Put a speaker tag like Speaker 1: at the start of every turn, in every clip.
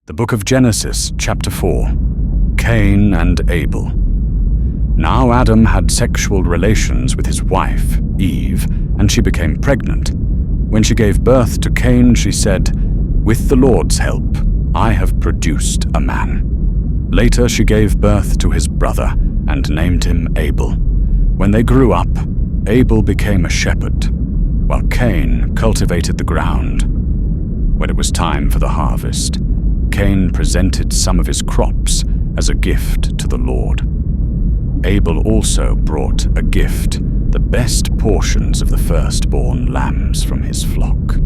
Speaker 1: The book of Genesis, chapter 4. Cain and Abel. Now Adam had sexual relations with his wife, Eve, and she became pregnant. When she gave birth to Cain, she said, "With the Lord's help, I have produced a man." Later she gave birth to his brother and named him Abel. When they grew up, Abel became a shepherd, while Cain cultivated the ground. When it was time for the harvest, Cain presented some of his crops as a gift to the Lord. Abel also brought a gift, the best portions of the firstborn lambs from his flock.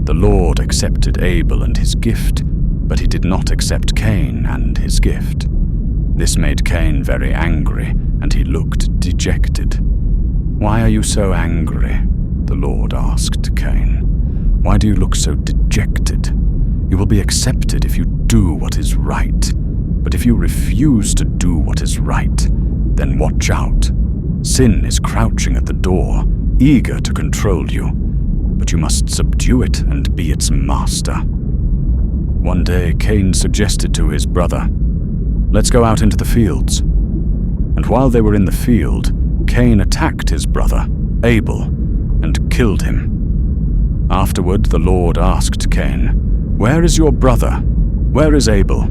Speaker 1: The Lord accepted Abel and his gift, but he did not accept Cain and his gift. This made Cain very angry, and he looked dejected. "Why are you so angry?" the Lord asked Cain. "Why do you look so dejected? You will be accepted if you do what is right. But if you refuse to do what is right, then watch out. Sin is crouching at the door, eager to control you, but you must subdue it and be its master." One day Cain suggested to his brother, "Let's go out into the fields." And while they were in the field, Cain attacked his brother, Abel, and killed him. Afterward the Lord asked Cain, "Where is your brother? Where is Abel?"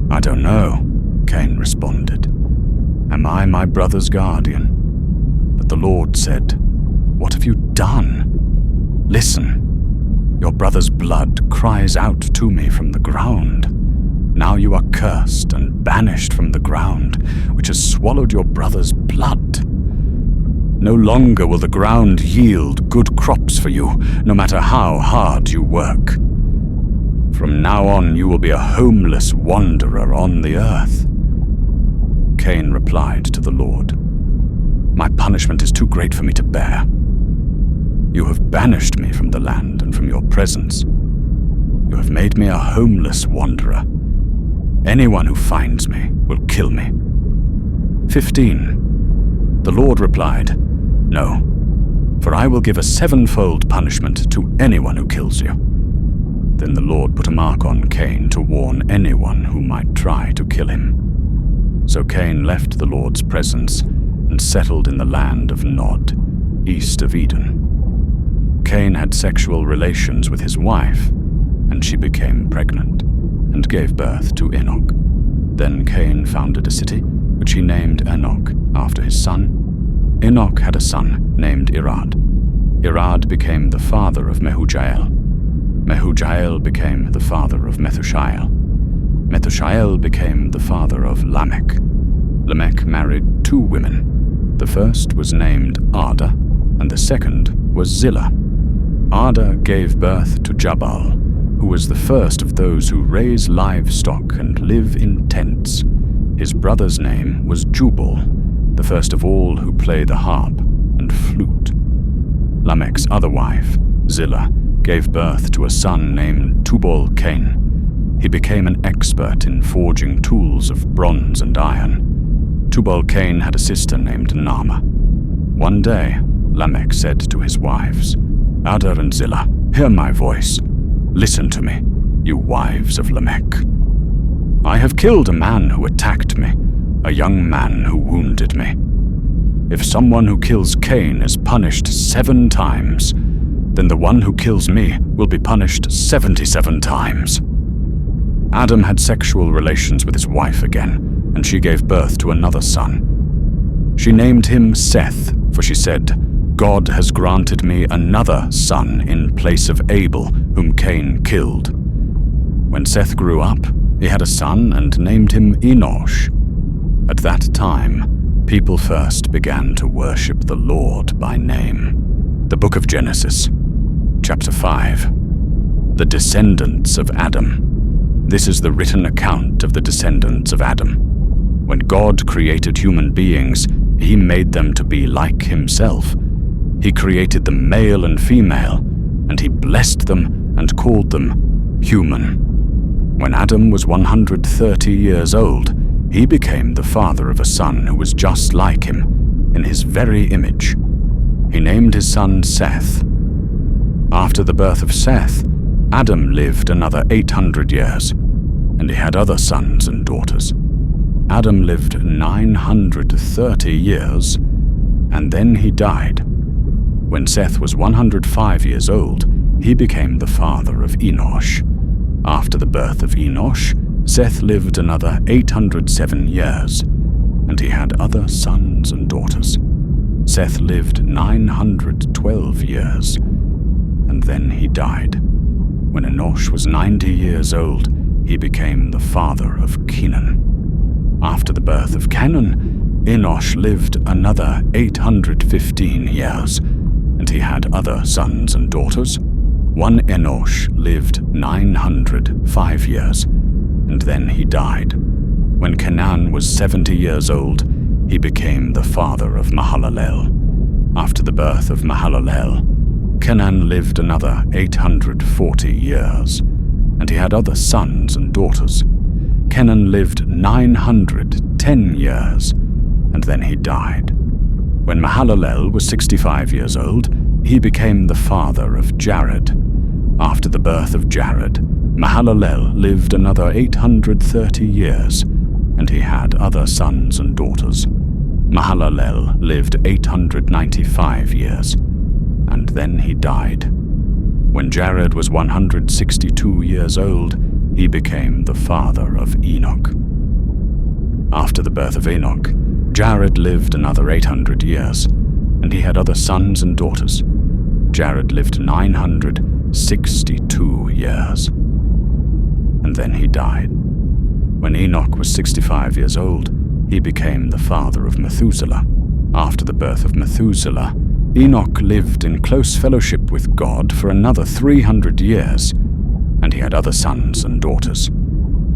Speaker 1: "I don't know," Cain responded. "Am I my brother's guardian?" But the Lord said, "What have you done? Listen, your brother's blood cries out to me from the ground. Now you are cursed and banished from the ground, which has swallowed your brother's blood. No longer will the ground yield good crops for you, no matter how hard you work. From now on you will be a homeless wanderer on the earth." Cain replied to the Lord, "My punishment is too great for me to bear. You have banished me from the land and from your presence. You have made me a homeless wanderer. Anyone who finds me will kill me." 15. The Lord replied, "No, for I will give a sevenfold punishment to anyone who kills you." Then the Lord put a mark on Cain to warn anyone who might try to kill him. So Cain left the Lord's presence and settled in the land of Nod, east of Eden. Cain had sexual relations with his wife, and she became pregnant and gave birth to Enoch. Then Cain founded a city, which he named Enoch, after his son. Enoch had a son named Irad. Irad became the father of Mehujael. Mehujael became the father of Methushael. Methushael became the father of Lamech. Lamech married 2 women. The first was named Ada, and the second was Zillah. Ada gave birth to Jabal, who was the first of those who raise livestock and live in tents. His brother's name was Jubal, the first of all who play the harp and flute. Lamech's other wife, Zillah, gave birth to a son named Tubal-Cain. He became an expert in forging tools of bronze and iron. Tubal-Cain had a sister named Naamah. One day, Lamech said to his wives, "Ada and Zillah, hear my voice. Listen to me, you wives of Lamech. I have killed a man who attacked me, a young man who wounded me. If someone who kills Cain is punished 7 times, then the one who kills me will be punished 77 times. Adam had sexual relations with his wife again, and she gave birth to another son. She named him Seth, for she said, "God has granted me another son in place of Abel, whom Cain killed." When Seth grew up, he had a son and named him Enosh. At that time, people first began to worship the Lord by name. The book of Genesis, chapter 5. The descendants of Adam. This is the written account of the descendants of Adam. When God created human beings, he made them to be like himself. He created them male and female, and he blessed them and called them human. When Adam was 130 years old, he became the father of a son who was just like him, in his very image. He named his son Seth. After the birth of Seth, Adam lived another 800 years. and he had other sons and daughters. Adam lived 930 years, and then he died. When Seth was 105 years old, he became the father of Enosh. After the birth of Enosh, Seth lived another 807 years, and he had other sons and daughters. Seth lived 912 years, and then he died. When Enosh was 90 years old, he became the father of Kenan. After the birth of Kenan, Enosh lived another 815 years, and he had other sons and daughters. One Enosh lived 905 years, and then he died. When Kenan was 70 years old, he became the father of Mahalalel. After the birth of Mahalalel, Kenan lived another 840 years, and he had other sons and daughters. Kenan lived 910 years, and then he died. When Mahalalel was 65 years old, he became the father of Jared. After the birth of Jared, Mahalalel lived another 830 years, and he had other sons and daughters. Mahalalel lived 895 years, and then he died. When Jared was 162 years old, he became the father of Enoch. After the birth of Enoch, Jared lived another 800 years, and he had other sons and daughters. Jared lived 962 years, and then he died. When Enoch was 65 years old, he became the father of Methuselah. After the birth of Methuselah, Enoch lived in close fellowship with God for another 300 years, and he had other sons and daughters.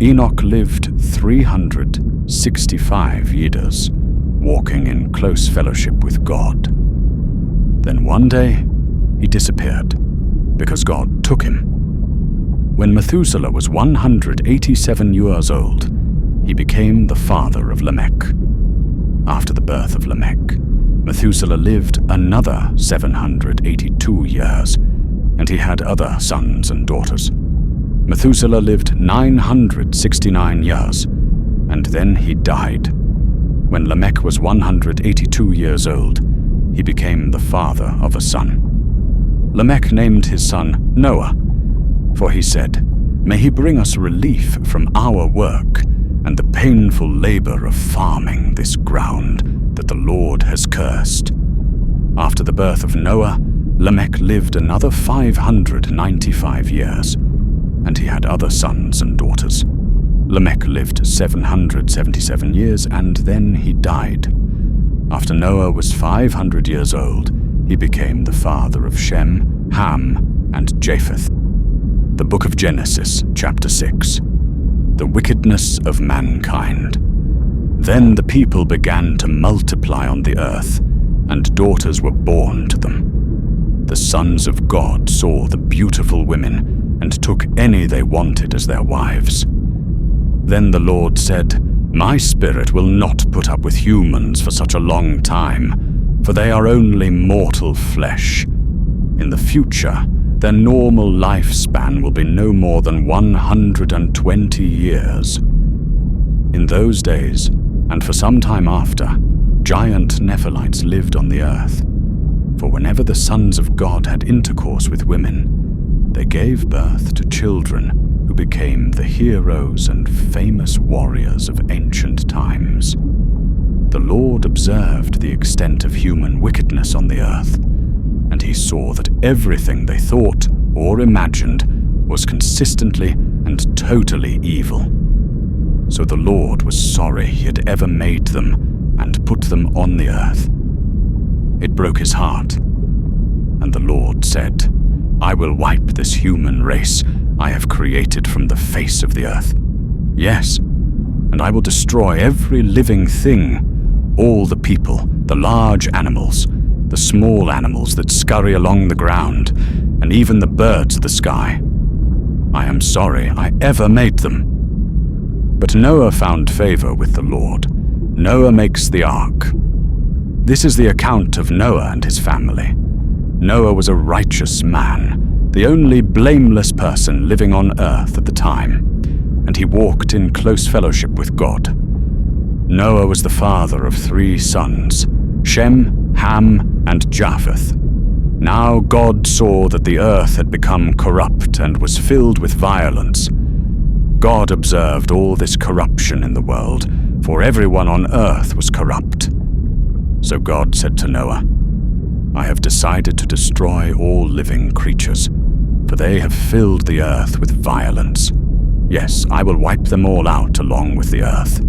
Speaker 1: Enoch lived 365 years, walking in close fellowship with God. Then one day, he disappeared, because God took him. When Methuselah was 187 years old, he became the father of Lamech. After the birth of Lamech, Methuselah lived another 782 years, and he had other sons and daughters. Methuselah lived 969 years, and then he died. When Lamech was 182 years old, he became the father of a son. Lamech named his son Noah, for he said, "May he bring us relief from our work and the painful labor of farming this ground that the Lord has cursed." After the birth of Noah, Lamech lived another 595 years, and he had other sons and daughters. Lamech lived 777 years, and then he died. After Noah was 500 years old, he became the father of Shem, Ham, and Japheth. The Book of Genesis, chapter 6. The wickedness of mankind. Then the people began to multiply on the earth, and daughters were born to them. The sons of God saw the beautiful women, and took any they wanted as their wives. Then the Lord said, "My spirit will not put up with humans for such a long time, for they are only mortal flesh. In the future, their normal lifespan will be no more than 120 years. In those days, and for some time after, giant Nephilites lived on the earth. For whenever the sons of God had intercourse with women, they gave birth to children who became the heroes and famous warriors of ancient times. The Lord observed the extent of human wickedness on the earth, and he saw that everything they thought or imagined was consistently and totally evil. So the Lord was sorry he had ever made them and put them on the earth. It broke his heart, and the Lord said, "I will wipe this human race I have created from the face of the earth. Yes, and I will destroy every living thing, all the people, the large animals, the small animals that scurry along the ground, and even the birds of the sky. I am sorry I ever made them." But Noah found favor with the Lord. Noah makes the ark. This is the account of Noah and his family. Noah was a righteous man, the only blameless person living on earth at the time, and he walked in close fellowship with God. Noah was the father of 3 sons, Shem, Ham, and Japheth. Now God saw that the earth had become corrupt and was filled with violence. God observed all this corruption in the world, for everyone on earth was corrupt. So God said to Noah, "I have decided to destroy all living creatures, for they have filled the earth with violence. Yes, I will wipe them all out along with the earth.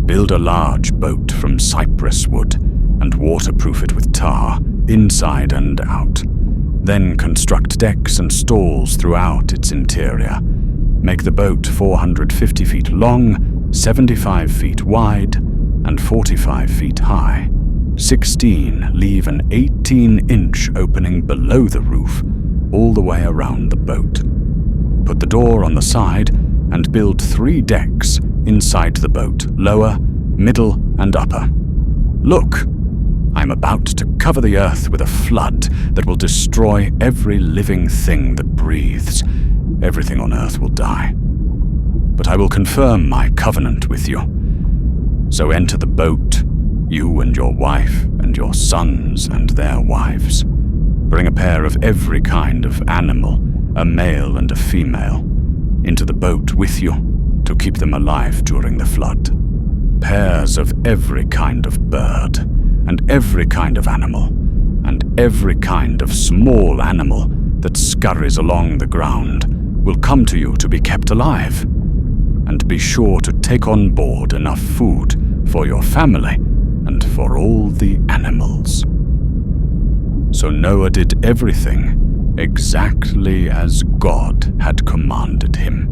Speaker 1: Build a large boat from cypress wood and waterproof it with tar, inside and out. Then construct decks and stalls throughout its interior. Make the boat 450 feet long, 75 feet wide, and 45 feet high. 16 leave an 18-inch opening below the roof, all the way around the boat. Put the door on the side and build 3 decks inside the boat, lower, middle, and upper. Look, I am about to cover the earth with a flood that will destroy every living thing that breathes. Everything on earth will die. But I will confirm my covenant with you. So enter the boat, you and your wife and your sons and their wives. Bring a pair of every kind of animal, a male and a female, into the boat with you to keep them alive during the flood. Pairs of every kind of bird, and every kind of animal, and every kind of small animal that scurries along the ground will come to you to be kept alive. And be sure to take on board enough food for your family and for all the animals." So Noah did everything exactly as God had commanded him.